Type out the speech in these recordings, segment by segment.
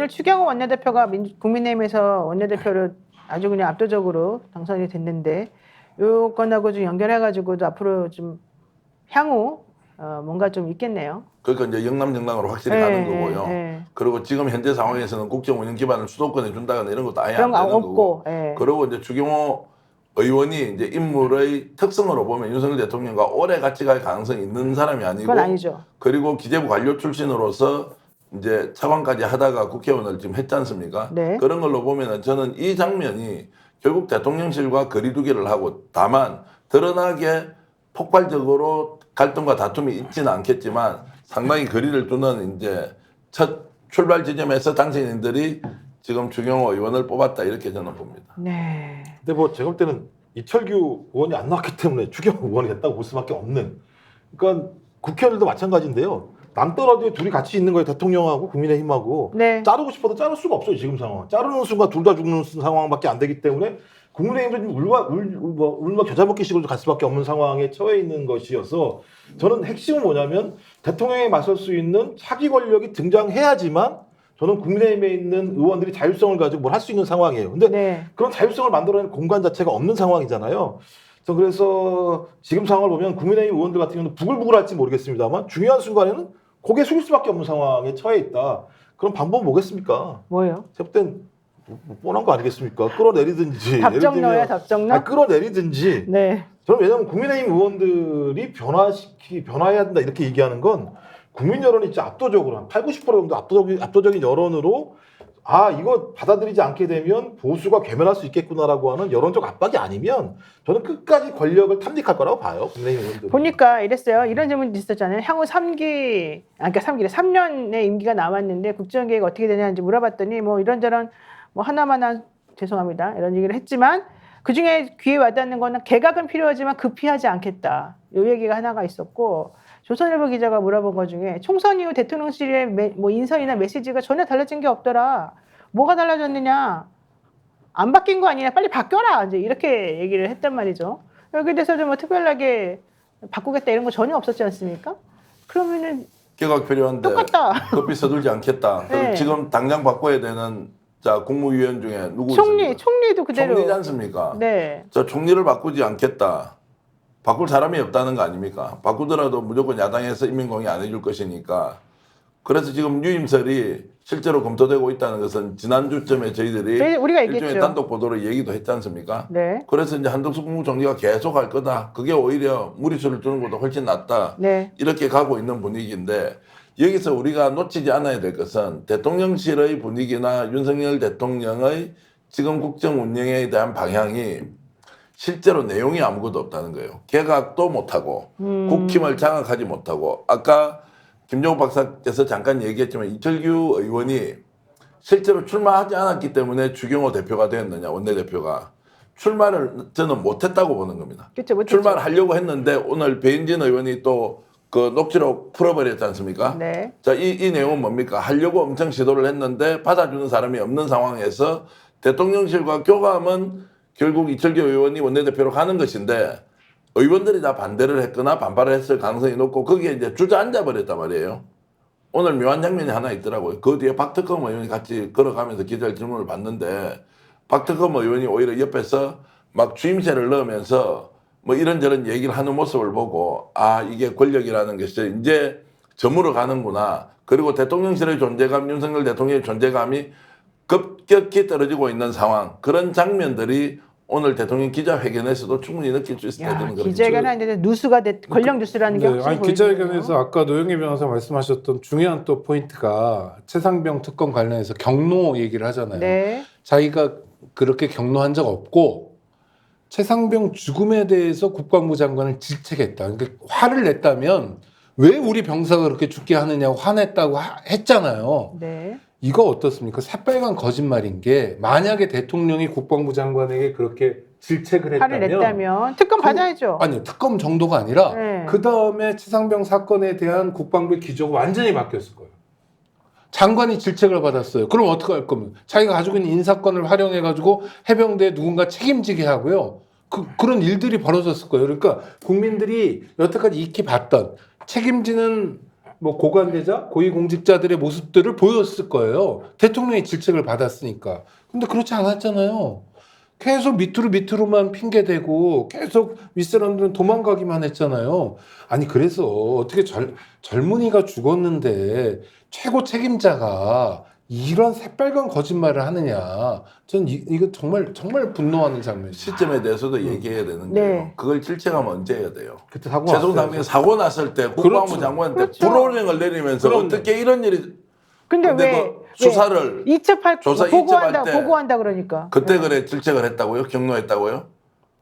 오늘 추경호 원내대표가 국민의힘에서 원내대표를 아주 그냥 압도적으로 당선이 됐는데 요 건하고 좀 연결해가지고도 앞으로 좀 향후 뭔가 좀 있겠네요. 그러니까 이제 영남 정당으로 확실히 가는 거고요. 그리고 지금 현재 상황에서는 국정 운영 기반을 수도권에 준다거나 이런 것도 아예 안 되는 거고. 그리고 이제 추경호 의원이 이제 인물의 특성으로 보면 윤석열 대통령과 오래 같이 갈 가능성이 있는 사람이 아니고. 그건 아니죠. 그리고 기재부 관료 출신으로서 이제 차관까지 하다가 국회의원을 지금 했지 않습니까? 네. 그런 걸로 보면은 저는 이 장면이 결국 대통령실과 거리두기를 하고 다만 드러나게 폭발적으로 갈등과 다툼이 있지는 않겠지만 상당히 거리를 두는 이제 첫 출발 지점에서 당신인들이 지금 추경호 의원을 뽑았다 이렇게 저는 봅니다. 네. 근데 뭐 제가 볼 때는 이철규 의원이 안 나왔기 때문에 추경호 의원이 됐다고 볼 수밖에 없는. 그러니까 국회의원들도 마찬가지인데요. 남떨어도 둘이 같이 있는 거예요. 대통령하고 국민의힘하고. 네. 자르고 싶어도 자를 수가 없어요. 지금 상황. 자르는 순간 둘 다 죽는 상황밖에 안 되기 때문에 국민의힘도 지금 울막 겨자먹기식으로 갈 수밖에 없는 상황에 처해 있는 것이어서 저는 핵심은 뭐냐면 대통령에 맞설 수 있는 차기 권력이 등장해야지만 저는 국민의힘에 있는 의원들이 자율성을 가지고 뭘 할 수 있는 상황이에요. 근데 네. 그런 자율성을 만들어내는 공간 자체가 없는 상황이잖아요. 그래서 지금 상황을 보면 국민의힘 의원들 같은 경우는 부글부글할지 모르겠습니다만 중요한 순간에는 고개 숙일 수밖에 없는 상황에 처해 있다. 그럼 방법은 뭐겠습니까? 뭐예요? 제가 볼 땐 뻔한 거 아니겠습니까? 끌어내리든지. 답정너야 답정너? 끌어내리든지. 네. 저는 왜냐하면 국민의힘 의원들이 변화해야 된다 이렇게 얘기하는 건 국민 여론이 진짜 압도적으로 한 80, 90% 정도 압도적인 여론으로 아 이거 받아들이지 않게 되면 보수가 괴멸할 수 있겠구나라고 하는 여론적 압박이 아니면 저는 끝까지 권력을 탐닉할 거라고 봐요. 국민의힘 의원들. 보니까 이랬어요. 이런 질문도 있었잖아요. 향후 3기, 그러니까 3년의 임기가 남았는데 국정계획 어떻게 되냐는지 물어봤더니 뭐 이런저런 뭐 하나마나 죄송합니다. 이런 얘기를 했지만 그중에 귀에 와닿는 거는 개각은 필요하지만 급히하지 않겠다. 이 얘기가 하나가 있었고 조선일보 기자가 물어본 것 중에 총선 이후 대통령실의 뭐 인선이나 메시지가 전혀 달라진 게 없더라. 뭐가 달라졌느냐? 안 바뀐 거 아니냐? 빨리 바뀌어라. 이제 이렇게 얘기를 했단 말이죠. 여기에 대해서 뭐 특별하게 바꾸겠다 이런 거 전혀 없었지 않습니까? 그러면은 개각 필요한데 똑같다. 급히 서둘지 않겠다. 네. 지금 당장 바꿔야 되는 자 국무위원 중에 누구 있습니까? 총리도 그대로. 총리지 않습니까? 네. 저 총리를 바꾸지 않겠다. 바꿀 사람이 없다는 거 아닙니까? 바꾸더라도 무조건 야당에서 인민공개 안 해줄 것이니까. 그래서 지금 유임설이 실제로 검토되고 있다는 것은 지난주쯤에 저희들이 우리가 일종의 얘기했죠. 단독 보도로 얘기도 했지 않습니까? 네. 그래서 이제 한덕수 국무총리가 계속 할 거다. 그게 오히려 무리수를 두는 것보다 훨씬 낫다. 네. 이렇게 가고 있는 분위기인데 여기서 우리가 놓치지 않아야 될 것은 대통령실의 분위기나 윤석열 대통령의 지금 국정 운영에 대한 방향이 실제로 내용이 아무것도 없다는 거예요. 개각도 못하고 국힘을 장악하지 못하고 아까 김종욱 박사께서 잠깐 얘기했지만 이철규 의원이 실제로 출마하지 않았기 때문에 추경호 대표가 되었느냐 원내대표가 출마를 저는 못했다고 보는 겁니다. 그렇죠, 못했죠. 출마를 하려고 했는데 오늘 배인진 의원이 또 그 녹취록 풀어버렸지 않습니까? 네. 자, 이 내용은 뭡니까? 하려고 엄청 시도를 했는데 받아주는 사람이 없는 상황에서 대통령실과 교감은 결국 이철규 의원이 원내대표로 가는 것인데 의원들이 다 반대를 했거나 반발을 했을 가능성이 높고 거기에 이제 주저앉아 버렸단 말이에요. 오늘 묘한 장면이 하나 있더라고요. 그 뒤에 박특검 의원이 같이 걸어가면서 기자의 질문을 받는데 박특검 의원이 오히려 옆에서 막 주임새를 넣으면서 뭐 이런저런 얘기를 하는 모습을 보고 아 이게 권력이라는 것이 이제 저물어 가는구나. 그리고 대통령실의 존재감, 윤석열 대통령의 존재감이 급격히 떨어지고 있는 상황. 그런 장면들이 오늘 대통령 기자회견에서도 충분히 느낄 수 있을 때는 그렇죠. 기자회견 하는데 누수가 권력 뉴스라는 게 확실히 아니, 기자회견에서 아까 노영희 변호사 말씀하셨던 중요한 또 포인트가 최상병 특검 관련해서 경로 얘기를 하잖아요. 네. 자기가 그렇게 경로한 적 없고 최상병 죽음에 대해서 국방부 장관을 질책했다. 그러니까 화를 냈다면 왜 우리 병사가 그렇게 죽게 하느냐고 화냈다고 했잖아요. 네. 이거 어떻습니까? 새빨간 거짓말인 게 만약에 대통령이 국방부 장관에게 그렇게 질책을 화를 했다면 냈다면 특검 받아야죠. 아니요, 특검 정도가 아니라 네. 그 다음에 최상병 사건에 대한 국방부의 기조가 완전히 바뀌었을 거예요. 장관이 질책을 받았어요. 그럼 어떻게 할 겁니까? 자기가 가지고 있는 인사권을 활용해가지고 해병대에 누군가 책임지게 하고요. 그런 일들이 벌어졌을 거예요. 그러니까 국민들이 여태까지 익히 봤던 책임지는 뭐 고관대자, 고위공직자들의 모습들을 보였을 거예요. 대통령이 질책을 받았으니까. 근데 그렇지 않았잖아요. 계속 밑으로만 핑계대고 계속 윗사람들은 도망가기만 했잖아요. 아니 그래서 어떻게 젊은이가 죽었는데 최고 책임자가 이런 새빨간 거짓말을 하느냐. 전 이거 정말 분노하는 장면이에요. 시점에 대해서도 얘기해야 되는 네. 게요. 그걸 질책하면 언제 해야 돼요? 그때 사고 최종 났어요. 당국에 사고 났을 때 국방부 그렇죠. 장관한테 그렇죠. 불호령을 내리면서 그럼요. 어떻게 이런 일이 근데 근데 왜 그 수사를 조사 보고한다 이첩할 때 보고한다 그러니까. 그때 그래 질책을 했다고요? 경로했다고요?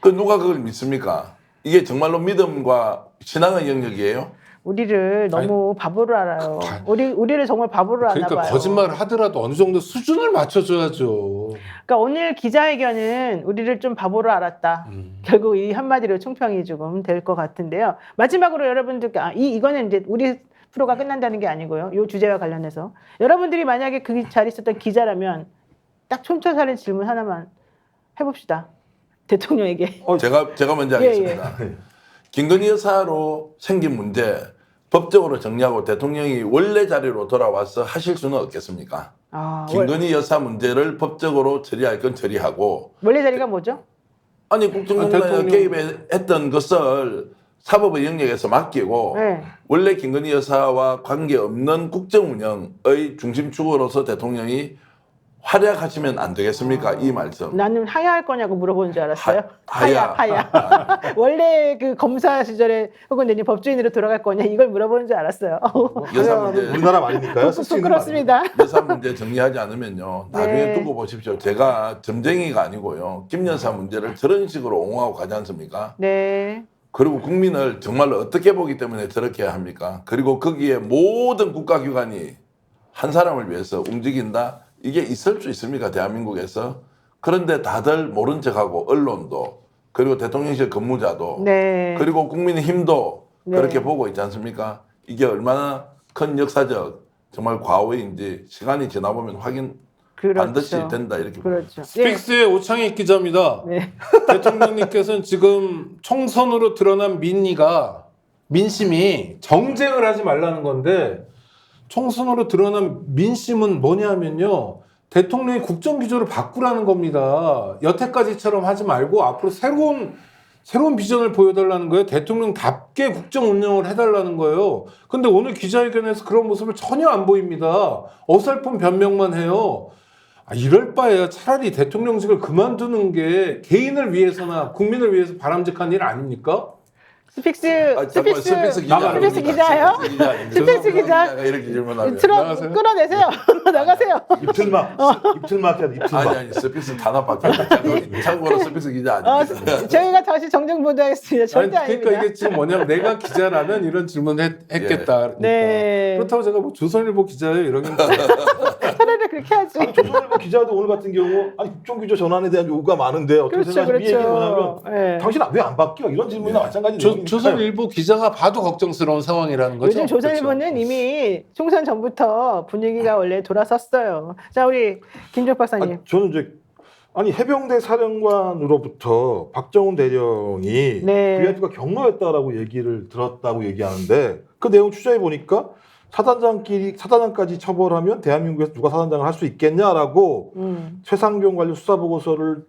그 누가 그걸 믿습니까? 이게 정말로 믿음과 신앙의 영역이에요? 우리를 너무 바보로 알아요. 우리를 정말 바보로 아나 그러니까 봐요. 거짓말을 하더라도 어느 정도 수준을 맞춰줘야죠. 그러니까 오늘 기자회견은 우리를 좀 바보로 알았다. 결국 이 한마디로 총평이 조금 될 것 같은데요. 마지막으로 여러분들께 이거는 이제 우리 프로가 끝난다는 게 아니고요. 이 주제와 관련해서 여러분들이 만약에 그 자리에 있었던 기자라면 딱 촌철살인 질문 하나만 해봅시다. 대통령에게. 제가 먼저 예, 하겠습니다. 김건희 여사로 생긴 문제 법적으로 정리하고 대통령이 원래 자리로 돌아와서 하실 수는 없겠습니까? 김건희 여사 문제를 법적으로 처리할 건 처리하고 원래 자리가 뭐죠? 아니 국정농단에 대통령- 개입했던 것을 사법의 영역에서 맡기고 네. 원래 김건희 여사와 관계없는 국정운영의 중심축으로서 대통령이 활약하시면 안 되겠습니까? 이 말씀. 나는 하야할 거냐고 물어보는 줄 알았어요. 하야. 원래 그 검사 시절에 혹은 내년 법조인으로 돌아갈 거냐 이걸 물어보는 줄 알았어요. 여사 문제 우리나라 말이니까요. 쓸수 있는 부끄럽습니다. 여사 문제 정리하지 않으면요. 나중에 네. 두고 보십시오. 제가 점쟁이가 아니고요. 김 여사 문제를 저런 식으로 옹호하고 가지 않습니까? 네. 그리고 국민을 정말로 어떻게 보기 때문에 저렇게 해야 합니까? 그리고 거기에 모든 국가기관이 한 사람을 위해서 움직인다? 이게 있을 수 있습니까? 대한민국에서. 그런데 다들 모른 척하고 언론도 그리고 대통령실 근무자도 네. 그리고 국민의힘도 네. 그렇게 보고 있지 않습니까? 이게 얼마나 큰 역사적 정말 과오인지 시간이 지나보면 확인 그렇죠. 반드시 된다 이렇게 봅니다. 그렇죠. 예. 스픽스의 오창익 기자입니다. 네. 대통령님께서는 지금 총선으로 드러난 민심이 정쟁을 하지 말라는 건데 총선으로 드러난 민심은 뭐냐면요. 대통령이 국정기조를 바꾸라는 겁니다. 여태까지처럼 하지 말고 앞으로 새로운 비전을 보여달라는 거예요. 대통령답게 국정 운영을 해달라는 거예요. 근데 오늘 기자회견에서 그런 모습을 전혀 안 보입니다. 어설픈 변명만 해요. 이럴 바에야 차라리 대통령직을 그만두는 게 개인을 위해서나 국민을 위해서 바람직한 일 아닙니까? 스픽스 스픽스 기자 스픽스 기자예요? 스픽스 기자. 이렇게 질문하면 나가세요. 끌어내세요. 나가세요. 입틀막 입틀막 해야 돼. 입틀막. 아니 스픽스 단합밖에 안 돼. 참고로 스픽스 기자 아닙니다. 저희가 다시 정정 보도하겠습니다. 절대 아니, 그러니까 아닙니다. 이게 지금 뭐냐면 내가 기자라면 이런 질문을 했겠다. 그러니까. 네. 그렇다고 제가 뭐 조선일보 기자예요 이러면 차라리 그렇게 하지. 조선일보 기자도 오늘 같은 경우 국정기조 전환에 대한 요구가 많은데 어떻게 그렇죠, 생각하시면 이 얘기는 그렇죠. 뭐냐면 네. 당신 왜 안 바뀌어? 이런 질문이나 마찬가지 내용이니까요. 조선일보 기자가 봐도 걱정스러운 상황이라는 거죠. 요즘 조선일보는 이미 총선 전부터 분위기가 원래 돌아섰어요. 자, 우리 김종 박사님. 저는 이제 해병대 사령관으로부터 박정훈 대령이 네. VIP가 경로였다라고 얘기를 들었다고 얘기하는데 그 내용 추적해 보니까 사단장까지 처벌하면 대한민국에서 누가 사단장을 할 수 있겠냐라고 최상병 관련 수사 보고서를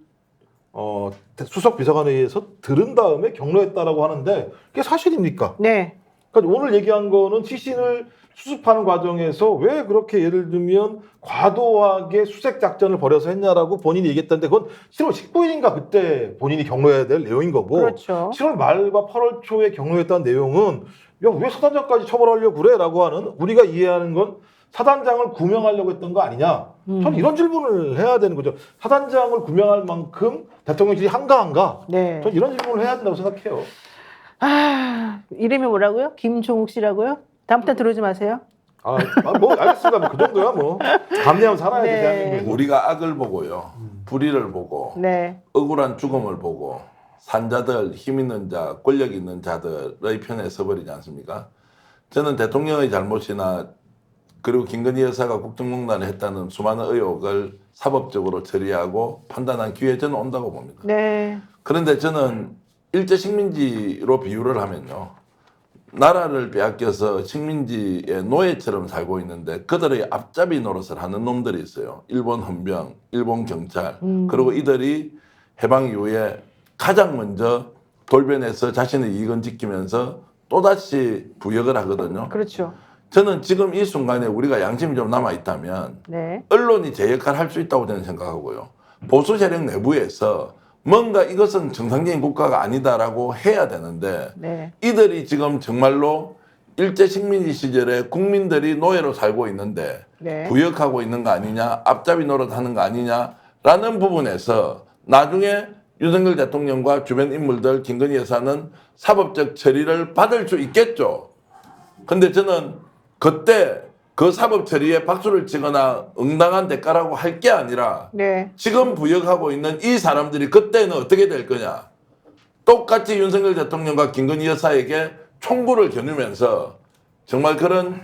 수석 비서관에 의해서 들은 다음에 경로했다라고 하는데 그게 사실입니까? 네. 그러니까 오늘 얘기한 거는 시신을 수습하는 과정에서 왜 그렇게 예를 들면 과도하게 수색 작전을 벌여서 했냐라고 본인이 얘기했다는데 그건 7월 19일인가 그때 본인이 경로해야 될 내용인 거고 그렇죠. 7월 말과 8월 초에 경로했다는 내용은 야, 왜 사단장까지 처벌하려고 그래? 라고 하는 우리가 이해하는 건 사단장을 구명하려고 했던 거 아니냐? 저는 이런 질문을 해야 되는 거죠. 사단장을 구명할 만큼 대통령실이 한가한가? 네. 저는 이런 질문을 해야 된다고 생각해요. 이름이 뭐라고요? 김종욱 씨라고요? 다음부터 들어오지 마세요. 뭐 알겠습니다. 그 정도야 뭐. 감내하면 살아야 돼 네. 대한민국. 우리가 악을 보고요, 불의를 보고, 네. 억울한 죽음을 보고 산자들, 힘 있는 자, 권력 있는 자들의 편에 서버리지 않습니까? 저는 대통령의 잘못이나 그리고 김건희 여사가 국정농단을 했다는 수많은 의혹을 사법적으로 처리하고 판단한 기회 저는 온다고 봅니다. 네. 그런데 저는 일제 식민지로 비유를 하면요. 나라를 빼앗겨서 식민지의 노예처럼 살고 있는데 그들의 앞잡이 노릇을 하는 놈들이 있어요. 일본 헌병, 일본 경찰. 그리고 이들이 해방 이후에 가장 먼저 돌변해서 자신의 이익을 지키면서 또다시 부역을 하거든요. 그렇죠. 저는 지금 이 순간에 우리가 양심이 좀 남아있다면 네. 언론이 제 역할을 할 수 있다고 저는 생각하고요. 보수 세력 내부에서 뭔가 이것은 정상적인 국가가 아니다라고 해야 되는데 네. 이들이 지금 정말로 일제 식민지 시절에 국민들이 노예로 살고 있는데 네. 부역하고 있는 거 아니냐, 앞잡이 노릇하는 거 아니냐라는 부분에서 나중에 윤석열 대통령과 주변 인물들 김건희 여사는 사법적 처리를 받을 수 있겠죠. 근데 저는 그때 그 사법 처리에 박수를 치거나 응당한 대가라고 할 게 아니라 네. 지금 부역하고 있는 이 사람들이 그때는 어떻게 될 거냐. 똑같이 윤석열 대통령과 김건희 여사에게 총구를 겨누면서 정말 그런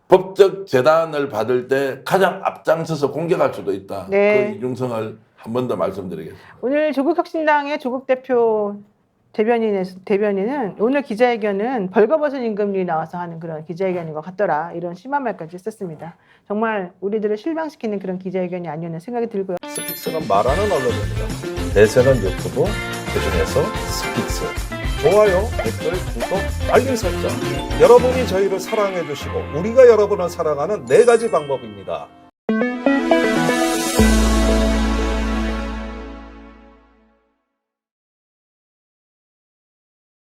법적 재단을 받을 때 가장 앞장서서 공격할 수도 있다. 네. 그 이중성을 한 번 더 말씀드리겠습니다. 오늘 조국혁신당의 조국 대표 대변인은 오늘 기자회견은 벌거벗은 임금님이 나와서 하는 그런 기자회견인 것 같더라. 이런 심한 말까지 썼습니다. 정말 우리들을 실망시키는 그런 기자회견이 아니었나 생각이 들고요. 스픽스는 말하는 언론입니다. 대세는 유튜브, 그중에서 스픽스. 좋아요, 댓글, 구독, 알림 설정. 여러분이 저희를 사랑해 주시고 우리가 여러분을 사랑하는 4가지 방법입니다.